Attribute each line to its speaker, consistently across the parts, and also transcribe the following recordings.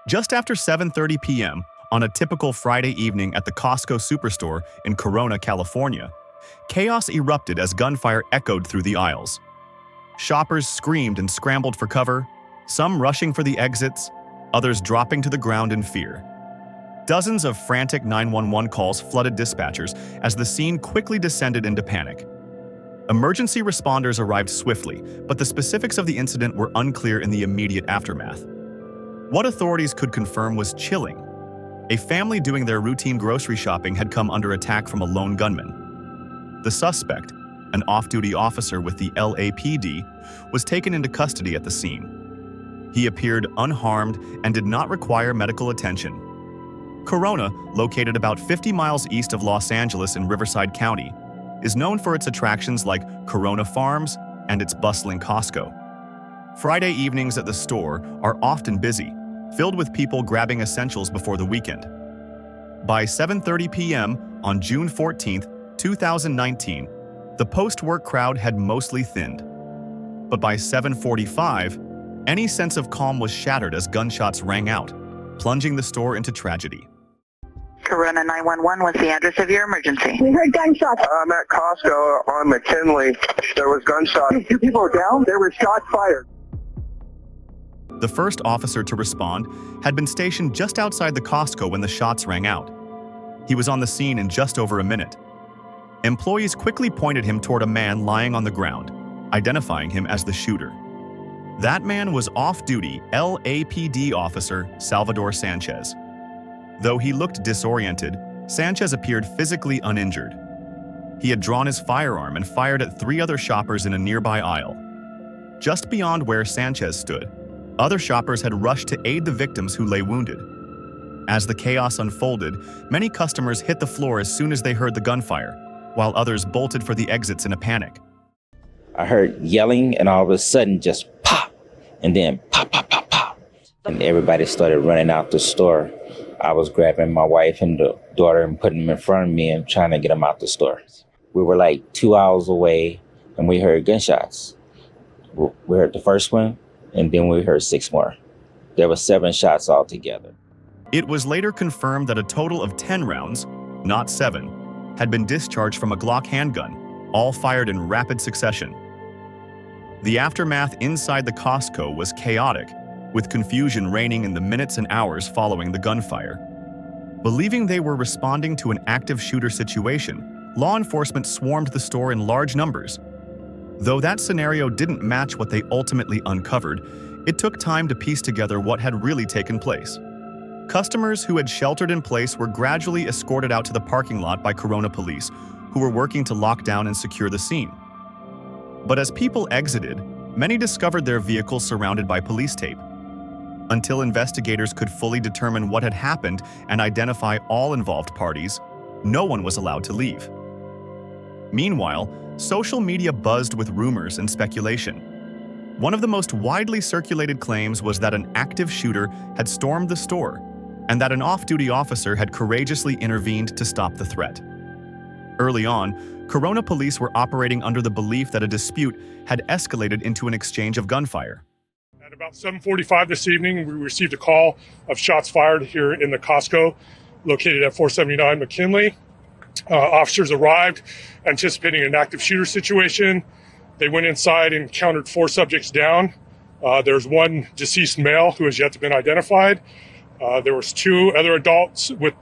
Speaker 1: Just after 7:30 p.m., on a typical Friday evening at the Costco superstore in Corona, California, chaos erupted as gunfire echoed through the aisles. Shoppers screamed and scrambled for cover, some rushing for the exits, others dropping to the ground in fear. Dozens of frantic 911 calls flooded dispatchers as the scene quickly descended into panic. Emergency responders arrived swiftly, but the specifics of the incident were unclear in the immediate aftermath. What authorities could confirm was chilling. A family doing their routine grocery shopping had come under attack from a lone gunman. The suspect, an off-duty officer with the LAPD, was taken into custody at the scene. He appeared unharmed and did not require medical attention. Corona, located about 50 miles east of Los Angeles in Riverside County, is known for its attractions like Corona Farms and its bustling Costco. Friday evenings at the store are often busy, filled with people grabbing essentials before the weekend. By 7:30 p.m. on June 14, 2019, the post-work crowd had mostly thinned. But by 7:45, any sense of calm was shattered as gunshots rang out, plunging the store into tragedy.
Speaker 2: Corona 911, what's the address of your emergency?
Speaker 3: We heard gunshots.
Speaker 4: I'm at Costco on McKinley. There was gunshots. 2 people were down. There were shots fired.
Speaker 1: The first officer to respond had been stationed just outside the Costco when the shots rang out. He was on the scene in just over a minute. Employees quickly pointed him toward a man lying on the ground, identifying him as the shooter. That man was off-duty LAPD officer Salvador Sanchez. Though he looked disoriented, Sanchez appeared physically uninjured. He had drawn his firearm and fired at 3 other shoppers in a nearby aisle. Just beyond where Sanchez stood, other shoppers had rushed to aid the victims who lay wounded. As the chaos unfolded, many customers hit the floor as soon as they heard the gunfire, while others bolted for the exits in a panic.
Speaker 5: I heard yelling, and all of a sudden just pop, and then pop, pop, pop, pop. And everybody started running out the store. I was grabbing my wife and the daughter and putting them in front of me and trying to get them out the store. We were like 2 hours away, and we heard gunshots. We heard the first one, and then we heard 6 more. There were 7 shots altogether.
Speaker 1: It was later confirmed that a total of 10 rounds, not 7, had been discharged from a Glock handgun, all fired in rapid succession. The aftermath inside the Costco was chaotic, with confusion reigning in the minutes and hours following the gunfire. Believing they were responding to an active shooter situation, law enforcement swarmed the store in large numbers. Though that scenario didn't match what they ultimately uncovered, it took time to piece together what had really taken place. Customers who had sheltered in place were gradually escorted out to the parking lot by Corona police, who were working to lock down and secure the scene. But as people exited, many discovered their vehicles surrounded by police tape. Until investigators could fully determine what had happened and identify all involved parties, no one was allowed to leave. Meanwhile, social media buzzed with rumors and speculation. One of the most widely circulated claims was that an active shooter had stormed the store and that an off-duty officer had courageously intervened to stop the threat. Early on, Corona police were operating under the belief that a dispute had escalated into an exchange of gunfire.
Speaker 6: At about 7:45 this evening, we received a call of shots fired here in the Costco, located at 479 McKinley. Officers arrived, anticipating an active shooter situation. They went inside and counted 4 subjects down. There's 1 deceased male who has yet to be identified. There was 2 other adults with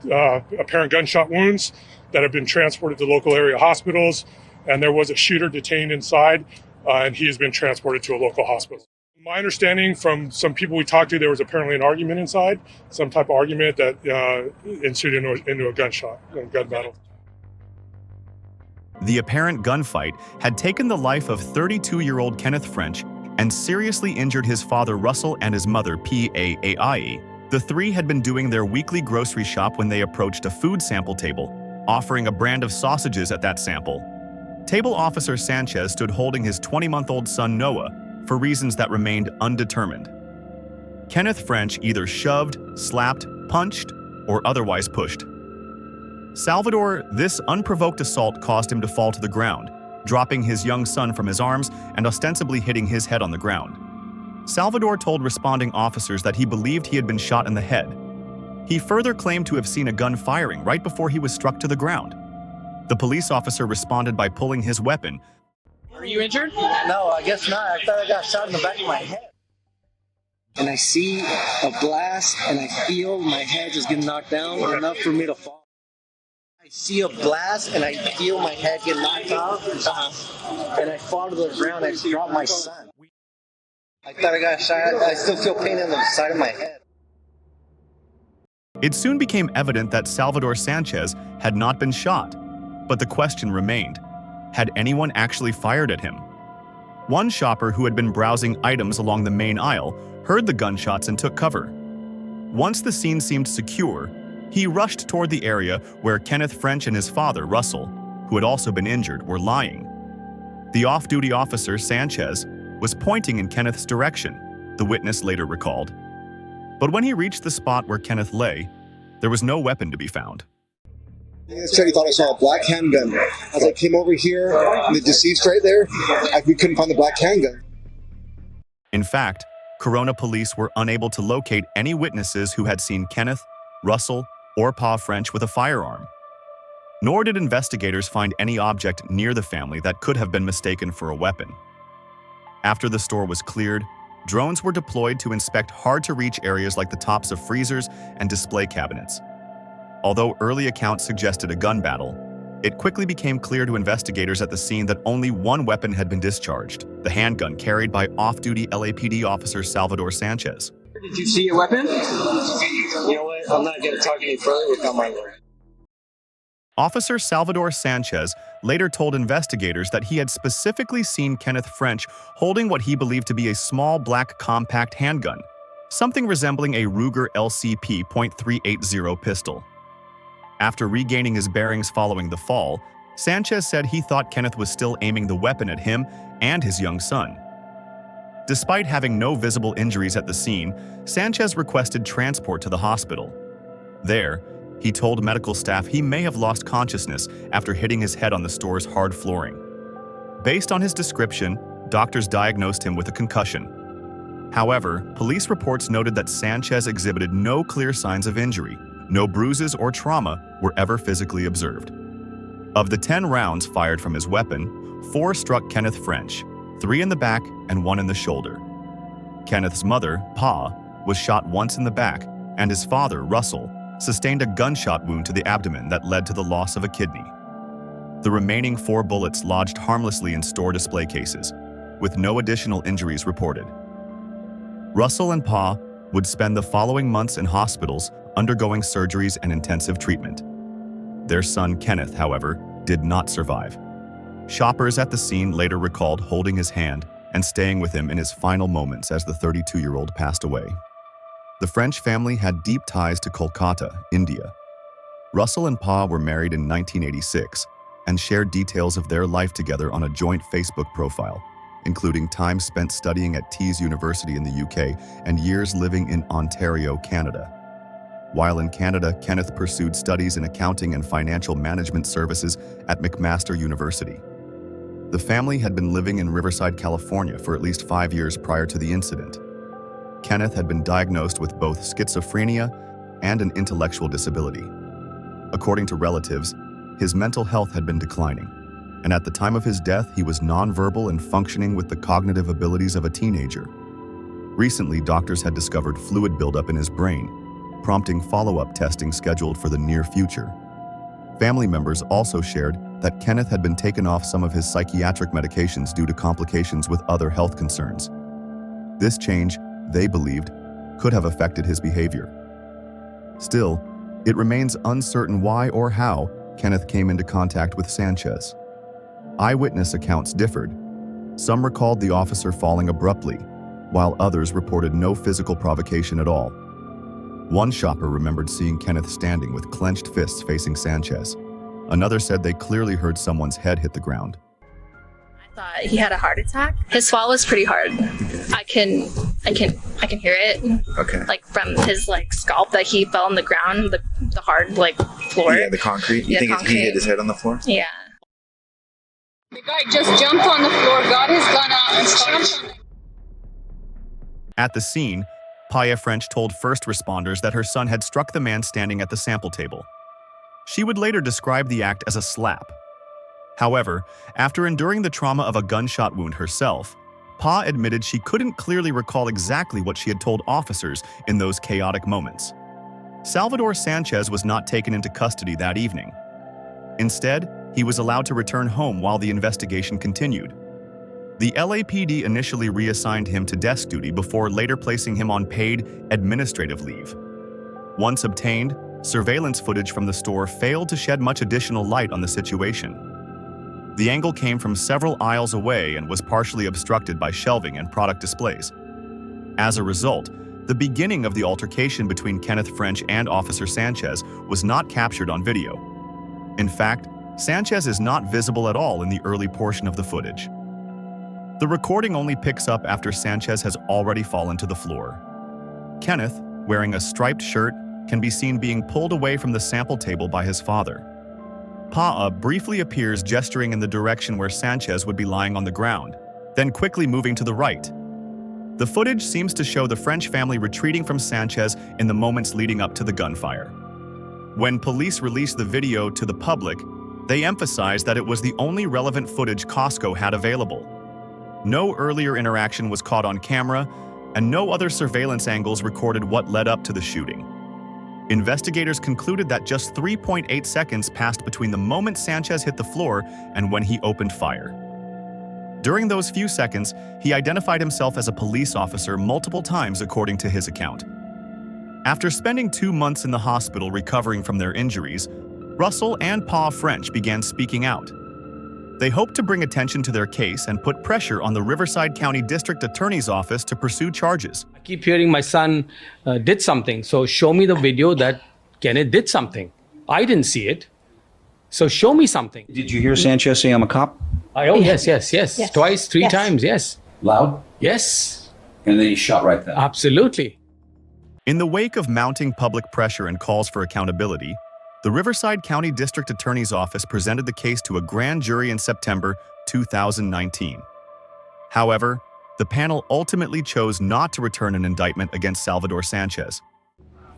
Speaker 6: apparent gunshot wounds that have been transported to local area hospitals, and there was a shooter detained inside, and he has been transported to a local hospital. My understanding from some people we talked to, there was apparently an argument inside, some type of argument that ensued into a gun battle.
Speaker 1: The apparent gunfight had taken the life of 32-year-old Kenneth French and seriously injured his father Russell and his mother Paie. The 3 had been doing their weekly grocery shop when they approached a food sample table, offering a brand of sausages at that sample. Table officer Sanchez stood holding his 20-month-old son Noah for reasons that remained undetermined. Kenneth French either shoved, slapped, punched, or otherwise pushed. Salvador, this unprovoked assault caused him to fall to the ground, dropping his young son from his arms and ostensibly hitting his head on the ground. Salvador told responding officers that he believed he had been shot in the head. He further claimed to have seen a gun firing right before he was struck to the ground. The police officer responded by pulling his weapon.
Speaker 3: Are you injured?
Speaker 7: No, I guess not. I thought I got shot in the back of my head. And I see a blast, and I feel my head just get knocked down enough for me to fall. I see a blast, and I feel my head get knocked off, and I fall to the ground. I drop my son. I thought I got shot. I still feel pain in the side of my head.
Speaker 1: It soon became evident that Salvador Sanchez had not been shot, but the question remained: had anyone actually fired at him? One shopper who had been browsing items along the main aisle heard the gunshots and took cover. Once the scene seemed secure, he rushed toward the area where Kenneth French and his father, Russell, who had also been injured, were lying. The off-duty officer, Sanchez, was pointing in Kenneth's direction, the witness later recalled. But when he reached the spot where Kenneth lay, there was no weapon to be found.
Speaker 8: He said he thought I saw a black handgun. As I came over here, and the deceased right there, we couldn't find the black handgun.
Speaker 1: In fact, Corona police were unable to locate any witnesses who had seen Kenneth, Russell, or Pa French with a firearm. Nor did investigators find any object near the family that could have been mistaken for a weapon. After the store was cleared, drones were deployed to inspect hard-to-reach areas like the tops of freezers and display cabinets. Although early accounts suggested a gun battle, it quickly became clear to investigators at the scene that only one weapon had been discharged, the handgun carried by off-duty LAPD officer Salvador Sanchez.
Speaker 7: Did you see a weapon? You know what? I'm not going to talk any further without my lawyer.
Speaker 1: Officer Salvador Sanchez later told investigators that he had specifically seen Kenneth French holding what he believed to be a small black compact handgun, something resembling a Ruger LCP .380 pistol. After regaining his bearings following the fall, Sanchez said he thought Kenneth was still aiming the weapon at him and his young son. Despite having no visible injuries at the scene, Sanchez requested transport to the hospital. There, he told medical staff he may have lost consciousness after hitting his head on the store's hard flooring. Based on his description, doctors diagnosed him with a concussion. However, police reports noted that Sanchez exhibited no clear signs of injury. No bruises or trauma were ever physically observed. Of the 10 rounds fired from his weapon, 4 struck Kenneth French, 3 in the back and 1 in the shoulder. Kenneth's mother, Pa, was shot once in the back, and his father, Russell, sustained a gunshot wound to the abdomen that led to the loss of a kidney. The remaining 4 bullets lodged harmlessly in store display cases, with no additional injuries reported. Russell and Pa would spend the following months in hospitals undergoing surgeries and intensive treatment. Their son, Kenneth, however, did not survive. Shoppers at the scene later recalled holding his hand and staying with him in his final moments as the 32-year-old passed away. The French family had deep ties to Kolkata, India. Russell and Pa were married in 1986 and shared details of their life together on a joint Facebook profile, including time spent studying at Tees University in the UK and years living in Ontario, Canada. While in Canada, Kenneth pursued studies in accounting and financial management services at McMaster University. The family had been living in Riverside, California for at least 5 years prior to the incident. Kenneth had been diagnosed with both schizophrenia and an intellectual disability. According to relatives, his mental health had been declining, and at the time of his death, he was nonverbal and functioning with the cognitive abilities of a teenager. Recently, doctors had discovered fluid buildup in his brain, prompting follow-up testing scheduled for the near future. Family members also shared that Kenneth had been taken off some of his psychiatric medications due to complications with other health concerns. This change, they believed, could have affected his behavior. Still, it remains uncertain why or how Kenneth came into contact with Sanchez. Eyewitness accounts differed. Some recalled the officer falling abruptly, while others reported no physical provocation at all. One shopper remembered seeing Kenneth standing with clenched fists facing Sanchez. Another said they clearly heard someone's head hit the ground.
Speaker 9: I thought he had a heart attack. His fall was pretty hard. I can hear it.
Speaker 10: Okay.
Speaker 9: Like from his scalp that he fell on the ground, the hard floor.
Speaker 10: Yeah, the concrete. You think he hit his head on the floor?
Speaker 9: Yeah.
Speaker 11: The guy just jumped on the floor, got his gun out, and jumped on the
Speaker 1: At the scene, Paya French told first responders that her son had struck the man standing at the sample table. She would later describe the act as a slap. However, after enduring the trauma of a gunshot wound herself, Pa admitted she couldn't clearly recall exactly what she had told officers in those chaotic moments. Salvador Sanchez was not taken into custody that evening. Instead, he was allowed to return home while the investigation continued. The LAPD initially reassigned him to desk duty before later placing him on paid administrative leave. Once obtained, surveillance footage from the store failed to shed much additional light on the situation. The angle came from several aisles away and was partially obstructed by shelving and product displays. As a result, the beginning of the altercation between Kenneth French and Officer Sanchez was not captured on video. In fact, Sanchez is not visible at all in the early portion of the footage. The recording only picks up after Sanchez has already fallen to the floor. Kenneth, wearing a striped shirt, can be seen being pulled away from the sample table by his father. Pa briefly appears gesturing in the direction where Sanchez would be lying on the ground, then quickly moving to the right. The footage seems to show the French family retreating from Sanchez in the moments leading up to the gunfire. When police released the video to the public, they emphasized that it was the only relevant footage Costco had available. No earlier interaction was caught on camera, and no other surveillance angles recorded what led up to the shooting. Investigators concluded that just 3.8 seconds passed between the moment Sanchez hit the floor and when he opened fire. During those few seconds, he identified himself as a police officer multiple times according to his account. After spending 2 months in the hospital recovering from their injuries, Russell and Pa French began speaking out. They hoped to bring attention to their case and put pressure on the Riverside County District Attorney's Office to pursue charges.
Speaker 3: I keep hearing my son did something, so show me the video that Kenneth did something. I didn't see it, so show me something.
Speaker 11: Did you hear Sanchez say, "I'm a cop"?
Speaker 3: Yes. Twice, three times, yes.
Speaker 11: Loud?
Speaker 3: Yes.
Speaker 11: And then he shot right there.
Speaker 3: Absolutely.
Speaker 1: In the wake of mounting public pressure and calls for accountability, the Riverside County District Attorney's Office presented the case to a grand jury in September 2019. However, the panel ultimately chose not to return an indictment against Salvador Sanchez.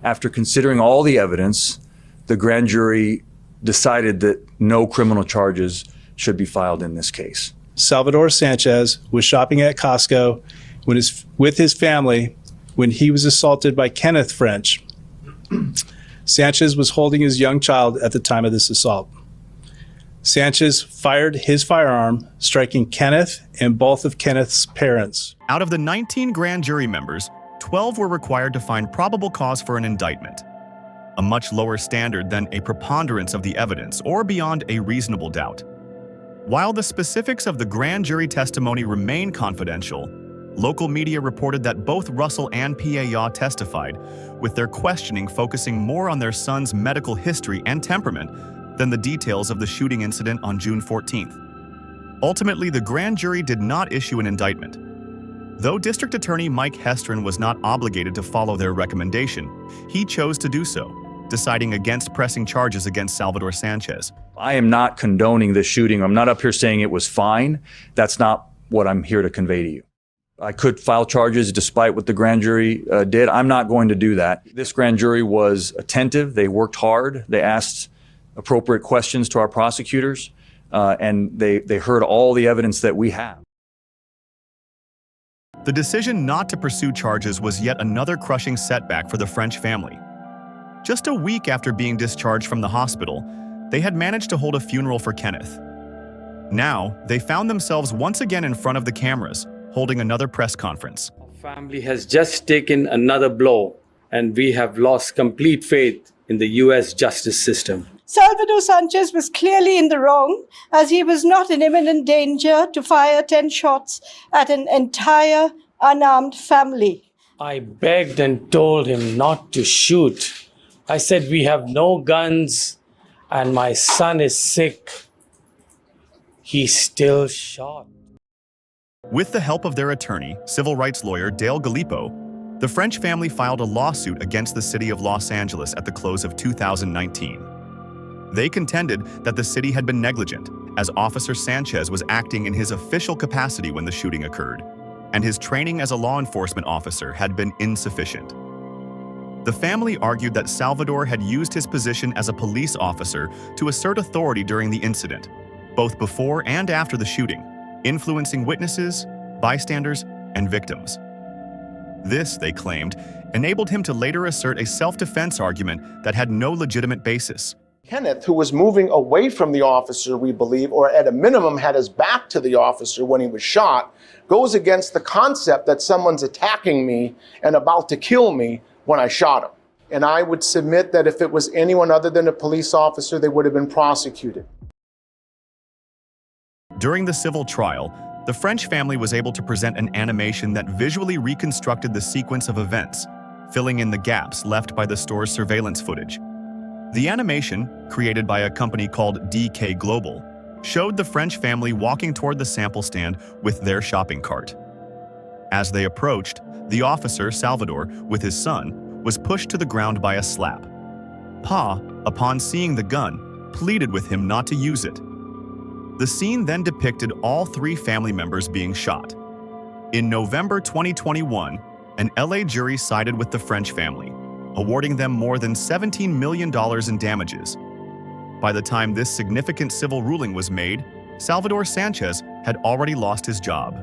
Speaker 12: After considering all the evidence, the grand jury decided that no criminal charges should be filed in this case.
Speaker 13: Salvador Sanchez was shopping at Costco with his family when he was assaulted by Kenneth French. Sanchez was holding his young child at the time of this assault. Sanchez fired his firearm, striking Kenneth and both of Kenneth's parents.
Speaker 1: Out of the 19 grand jury members, 12 were required to find probable cause for an indictment, a much lower standard than a preponderance of the evidence or beyond a reasonable doubt. While the specifics of the grand jury testimony remain confidential, local media reported that both Russell and Paya testified, with their questioning focusing more on their son's medical history and temperament than the details of the shooting incident on June 14th. Ultimately, the grand jury did not issue an indictment. Though District Attorney Mike Hestron was not obligated to follow their recommendation, he chose to do so, deciding against pressing charges against Salvador Sanchez.
Speaker 12: I am not condoning the shooting. I'm not up here saying it was fine. That's not what I'm here to convey to you. I could file charges despite what the grand jury did. I'm not going to do that. This grand jury was attentive. They worked hard. They asked appropriate questions to our prosecutors, and they heard all the evidence that we have.
Speaker 1: The decision not to pursue charges was yet another crushing setback for the French family. Just a week after being discharged from the hospital, they had managed to hold a funeral for Kenneth. Now, they found themselves once again in front of the cameras, holding another press conference.
Speaker 3: Our family has just taken another blow, and we have lost complete faith in the U.S. justice system.
Speaker 14: Salvador Sanchez was clearly in the wrong, as he was not in imminent danger to fire 10 shots at an entire unarmed family.
Speaker 3: I begged and told him not to shoot. I said, we have no guns, and my son is sick. He still shot.
Speaker 1: With the help of their attorney, civil rights lawyer Dale Gallipo, the French family filed a lawsuit against the city of Los Angeles at the close of 2019. They contended that the city had been negligent, as Officer Sanchez was acting in his official capacity when the shooting occurred. and his training as a law enforcement officer had been insufficient. The family argued that Salvador had used his position as a police officer to assert authority during the incident, both before and after the shooting, influencing witnesses, bystanders, and victims. This, they claimed, enabled him to later assert a self-defense argument that had no legitimate basis.
Speaker 15: Kenneth, who was moving away from the officer, we believe, or at a minimum had his back to the officer when he was shot, goes against the concept that someone's attacking me and about to kill me when I shot him. And I would submit that if it was anyone other than a police officer, they would have been prosecuted.
Speaker 1: During the civil trial, the French family was able to present an animation that visually reconstructed the sequence of events, filling in the gaps left by the store's surveillance footage. The animation, created by a company called DK Global, showed the French family walking toward the sample stand with their shopping cart. As they approached, the officer, Salvador, with his son, was pushed to the ground by a slap. Pa, upon seeing the gun, pleaded with him not to use it. The scene then depicted all three family members being shot. In November 2021, an LA jury sided with the French family, awarding them more than $17 million in damages. By the time this significant civil ruling was made, Salvador Sanchez had already lost his job.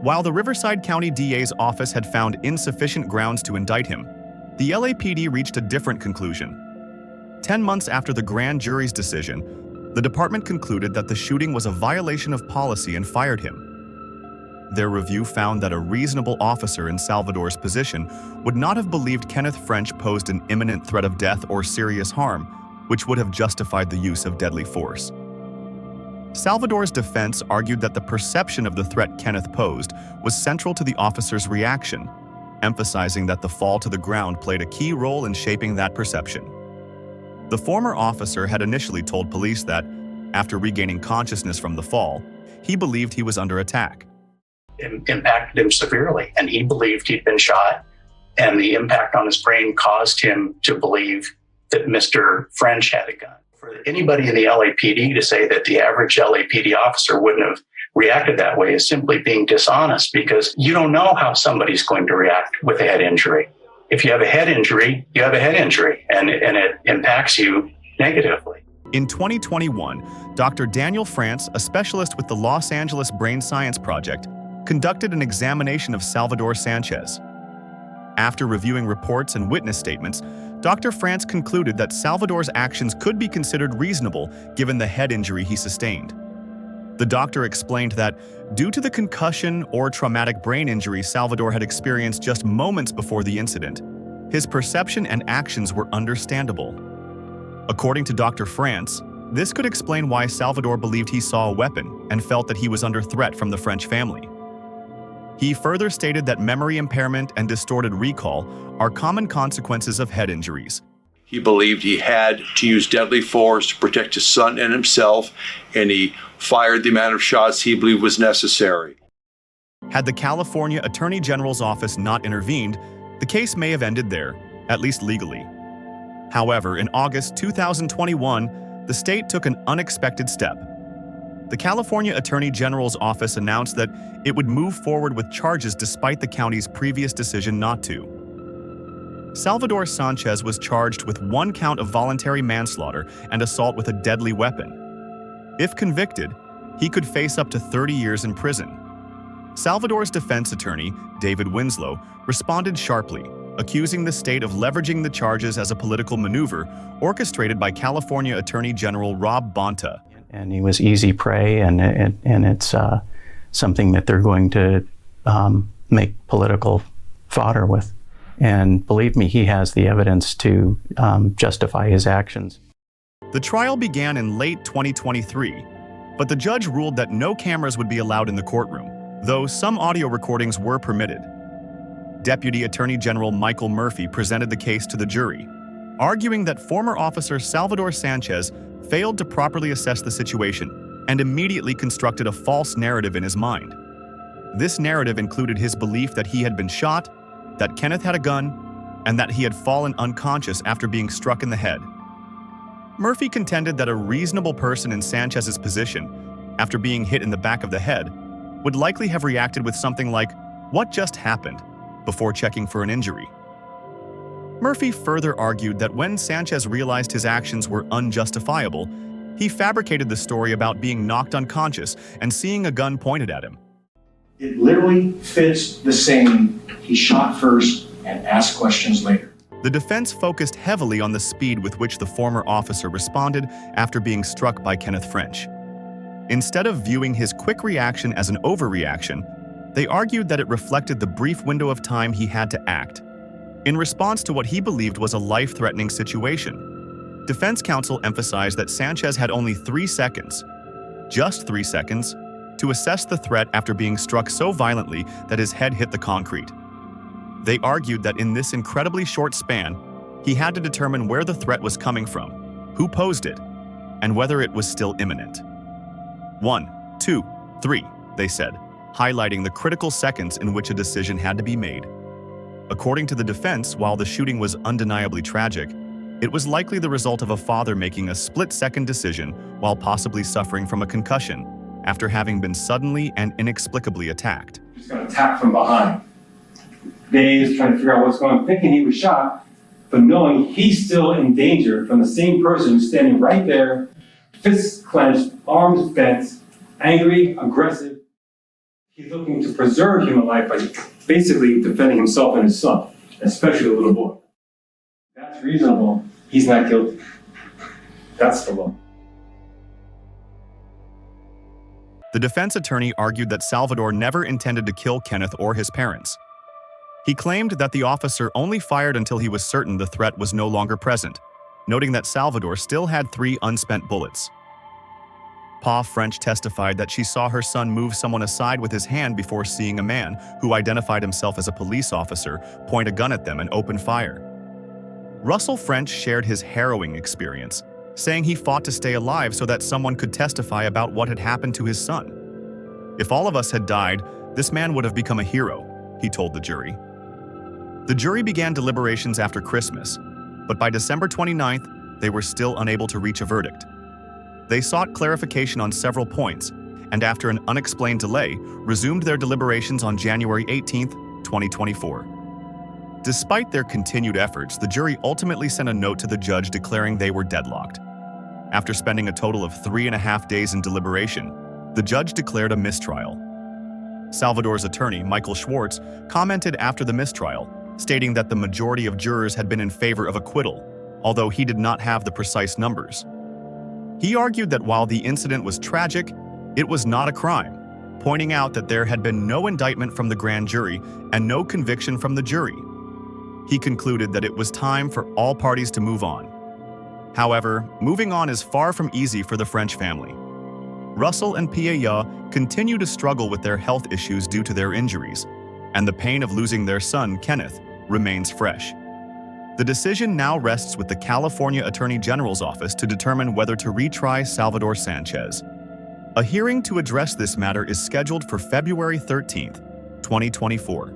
Speaker 1: While the Riverside County DA's office had found insufficient grounds to indict him, the LAPD reached a different conclusion. 10 months after the grand jury's decision, the department concluded that the shooting was a violation of policy and fired him. Their review found that a reasonable officer in Salvador's position would not have believed Kenneth French posed an imminent threat of death or serious harm, which would have justified the use of deadly force. Salvador's defense argued that the perception of the threat Kenneth posed was central to the officer's reaction, emphasizing that the fall to the ground played a key role in shaping that perception. The former officer had initially told police that, after regaining consciousness from the fall, he believed he was under attack.
Speaker 16: It impacted him severely, and he believed he'd been shot, and the impact on his brain caused him to believe that Mr. French had a gun. For anybody in the LAPD to say that the average LAPD officer wouldn't have reacted that way is simply being dishonest, because you don't know how somebody's going to react with a head injury. If you have a head injury, you have a head injury, and it impacts you negatively.
Speaker 1: In 2021, Dr. Daniel France, a specialist with the Los Angeles Brain Science Project, conducted an examination of Salvador Sanchez. After reviewing reports and witness statements, Dr. France concluded that Salvador's actions could be considered reasonable given the head injury he sustained. The doctor explained that, due to the concussion or traumatic brain injury Salvador had experienced just moments before the incident, his perception and actions were understandable. According to Dr. France, this could explain why Salvador believed he saw a weapon and felt that he was under threat from the French family. He further stated that memory impairment and distorted recall are common consequences of head injuries.
Speaker 17: He believed he had to use deadly force to protect his son and himself, and he fired the amount of shots he believed was necessary.
Speaker 1: Had the California Attorney General's office not intervened, the case may have ended there, at least legally. However, in August 2021, the state took an unexpected step. The California Attorney General's office announced that it would move forward with charges despite the county's previous decision not to. Salvador Sanchez was charged with 1 count of voluntary manslaughter and assault with a deadly weapon. If convicted, he could face up to 30 years in prison. Salvador's defense attorney, David Winslow, responded sharply, accusing the state of leveraging the charges as a political maneuver orchestrated by California Attorney General Rob Bonta.
Speaker 18: And he was easy prey, and it's something that they're going to make political fodder with. And believe me, he has the evidence to justify his actions.
Speaker 1: The trial began in late 2023, but the judge ruled that no cameras would be allowed in the courtroom, though some audio recordings were permitted. Deputy Attorney General Michael Murphy presented the case to the jury, arguing that former officer Salvador Sanchez failed to properly assess the situation and immediately constructed a false narrative in his mind. This narrative included his belief that he had been shot, that Kenneth had a gun, and that he had fallen unconscious after being struck in the head. Murphy contended that a reasonable person in Sanchez's position, after being hit in the back of the head, would likely have reacted with something like, "What just happened?" before checking for an injury. Murphy further argued that when Sanchez realized his actions were unjustifiable, he fabricated the story about being knocked unconscious and seeing a gun pointed at him.
Speaker 19: It literally fits the saying, he shot first and asked questions later.
Speaker 1: The defense focused heavily on the speed with which the former officer responded after being struck by Kenneth French. Instead of viewing his quick reaction as an overreaction, they argued that it reflected the brief window of time he had to act, in response to what he believed was a life-threatening situation. Defense counsel emphasized that Sanchez had only 3 seconds, just 3 seconds, to assess the threat after being struck so violently that his head hit the concrete. They argued that in this incredibly short span, he had to determine where the threat was coming from, who posed it, and whether it was still imminent. 1, 2, 3, they said, highlighting the critical seconds in which a decision had to be made. According to the defense, while the shooting was undeniably tragic, it was likely the result of a father making a split-second decision while possibly suffering from a concussion after having been suddenly and inexplicably attacked.
Speaker 20: Just got attacked from behind. Dazed, trying to figure out what's going on, thinking he was shot, but knowing he's still in danger from the same person who's standing right there, fists clenched, arms bent, angry, aggressive. He's looking to preserve human life by basically defending himself and his son, especially the little boy. That's reasonable. He's not guilty. That's the law.
Speaker 1: The defense attorney argued that Salvador never intended to kill Kenneth or his parents. He claimed that the officer only fired until he was certain the threat was no longer present, noting that Salvador still had 3 unspent bullets. Pa French testified that she saw her son move someone aside with his hand before seeing a man, who identified himself as a police officer, point a gun at them and open fire. Russell French shared his harrowing experience, saying he fought to stay alive so that someone could testify about what had happened to his son. "If all of us had died, this man would have become a hero," he told the jury. The jury began deliberations after Christmas, but by December 29th, they were still unable to reach a verdict. They sought clarification on several points, and after an unexplained delay, resumed their deliberations on January 18th, 2024. Despite their continued efforts, the jury ultimately sent a note to the judge declaring they were deadlocked. After spending a total of 3.5 days in deliberation, the judge declared a mistrial. Salvador's attorney, Michael Schwartz, commented after the mistrial, stating that the majority of jurors had been in favor of acquittal, although he did not have the precise numbers. He argued that while the incident was tragic, it was not a crime, pointing out that there had been no indictment from the grand jury and no conviction from the jury. He concluded that it was time for all parties to move on. However, moving on is far from easy for the French family. Russell and Pia continue to struggle with their health issues due to their injuries, and the pain of losing their son, Kenneth, remains fresh. The decision now rests with the California Attorney General's office to determine whether to retry Salvador Sanchez. A hearing to address this matter is scheduled for February 13th, 2024.